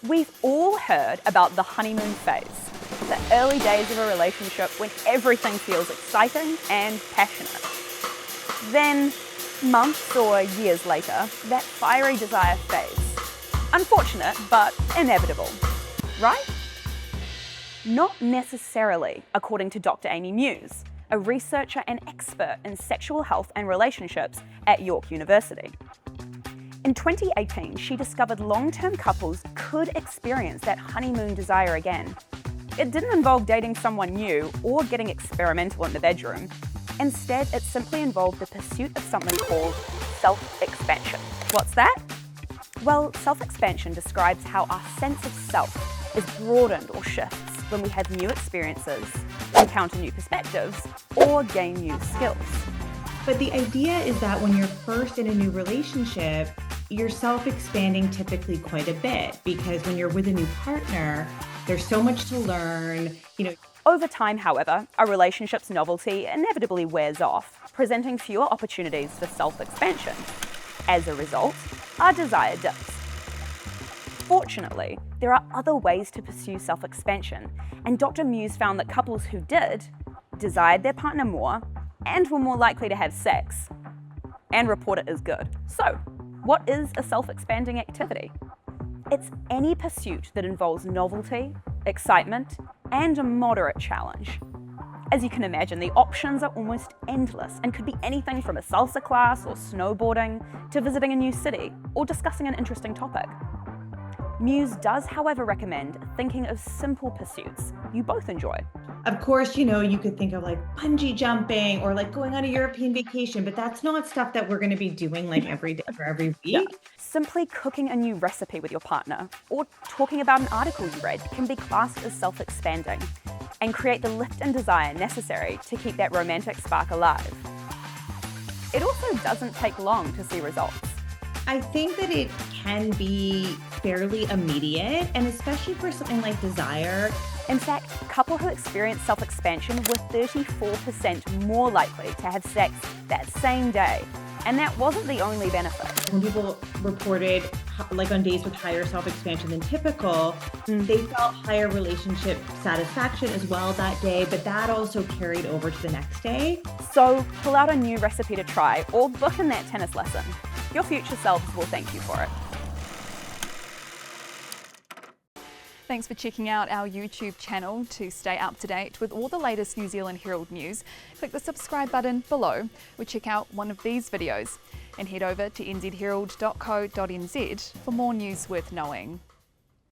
We've all heard about the honeymoon phase, the early days of a relationship when everything feels exciting and passionate. Then, months or years later, that fiery desire fades. Unfortunate, but inevitable, right? Not necessarily, according to Dr. Amy Muse, a researcher and expert in sexual health and relationships at York University. In 2018, she discovered long-term couples could experience that honeymoon desire again. It didn't involve dating someone new or getting experimental in the bedroom. Instead, it simply involved the pursuit of something called self-expansion. What's that? Well, self-expansion describes how our sense of self is broadened or shifts when we have new experiences, encounter new perspectives, or gain new skills. But the idea is that when you're first in a new relationship, you're self-expanding typically quite a bit, because when you're with a new partner, there's so much to learn, Over time, however, a relationship's novelty inevitably wears off, presenting fewer opportunities for self-expansion. As a result, our desire dips. Fortunately, there are other ways to pursue self-expansion, and Dr. Muse found that couples who did desired their partner more and were more likely to have sex and report it as good. So, what is a self-expanding activity? It's any pursuit that involves novelty, excitement, and a moderate challenge. As you can imagine, the options are almost endless and could be anything from a salsa class or snowboarding to visiting a new city or discussing an interesting topic. Muse does, however, recommend thinking of simple pursuits you both enjoy. Of course, you could think of like bungee jumping or like going on a European vacation, but that's not stuff that we're going to be doing like every day or every week. Yeah. Simply cooking a new recipe with your partner or talking about an article you read can be classed as self-expanding and create the lift and desire necessary to keep that romantic spark alive. It also doesn't take long to see results. I think that it can be fairly immediate, and especially for something like desire. In fact, couples who experience self-expansion were 34% more likely to have sex that same day. And that wasn't the only benefit. When people reported, like on days with higher self-expansion than typical, they felt higher relationship satisfaction as well that day, but that also carried over to the next day. So pull out a new recipe to try or book in that tennis lesson. Your future selves will thank you for it. Thanks for checking out our YouTube channel. To stay up to date with all the latest New Zealand Herald news, click the subscribe button below or check out one of these videos and head over to nzherald.co.nz for more news worth knowing.